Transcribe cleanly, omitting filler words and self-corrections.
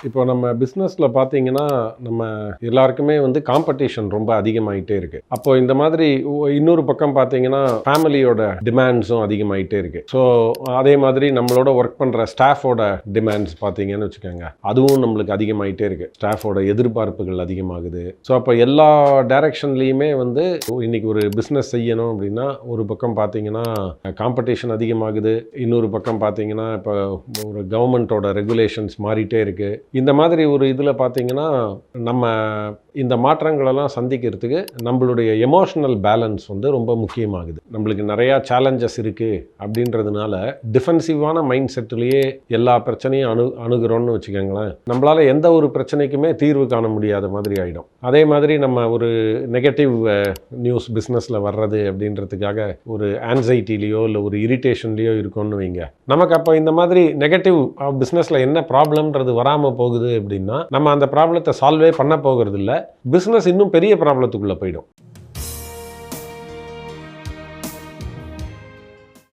இப்போ நம்ம பிஸ்னஸில் பார்த்தீங்கன்னா நம்ம எல்லாருக்குமே வந்து காம்படிஷன் ரொம்ப அதிகமாயிட்டே இருக்கு. அப்போ இந்த மாதிரி இன்னொரு பக்கம் பார்த்தீங்கன்னா ஃபேமிலியோட டிமாண்ட்ஸும் அதிகமாயிட்டே இருக்கு. ஸோ அதே மாதிரி நம்மளோட ஒர்க் பண்ணுற ஸ்டாஃபோட டிமாண்ட்ஸ் பார்த்தீங்கன்னு வச்சுக்கோங்க, அதுவும் நம்மளுக்கு அதிகமாயிட்டே இருக்கு. ஸ்டாஃபோட எதிர்பார்ப்புகள் அதிகமாகுது. ஸோ அப்போ எல்லா டைரக்ஷன்லேயுமே வந்து இன்னைக்கு ஒரு பிஸ்னஸ் செய்யணும் அப்படின்னா ஒரு பக்கம் பார்த்தீங்கன்னா காம்படிஷன் அதிகமாகுது, இன்னொரு பக்கம் பார்த்தீங்கன்னா இப்போ ஒரு கவர்மெண்ட்டோட ரெகுலேஷன்ஸ் மாறிட்டே இருக்கு. இந்த மாதிரி ஒரு இதில் பார்த்தீங்கன்னா நம்ம இந்த மாற்றங்களெல்லாம் சந்திக்கிறதுக்கு நம்மளுடைய எமோஷனல் பேலன்ஸ் வந்து ரொம்ப முக்கியமாகுது. நம்மளுக்கு நிறையா சேலஞ்சஸ் இருக்குது அப்படின்றதுனால டிஃபென்சிவான மைண்ட் செட்டிலேயே எல்லா பிரச்சனையும் அணுகிறோன்னு வச்சுக்கோங்களேன், நம்மளால் எந்த ஒரு பிரச்சனைக்குமே தீர்வு காண முடியாத மாதிரி ஆகிடும். அதே மாதிரி நம்ம ஒரு நெகட்டிவ் நியூஸ் பிஸ்னஸில் வர்றது அப்படின்றதுக்காக ஒரு ஆன்சைட்டிலேயோ இல்லை ஒரு இரிட்டேஷன்லேயோ இருக்கோன்னு வைங்க, நமக்கு அப்போ இந்த மாதிரி நெகட்டிவ் பிஸ்னஸில் என்ன ப்ராப்ளம்ன்றது வராமல் போகுது அப்படின்னா நம்ம அந்த ப்ராப்ளத்தை சால்வே பண்ண போகிறது இல்லை, பிஸ்னஸ் இன்னும் பெரிய ப்ராப்ளத்துக்குள்ளே போயிடும்.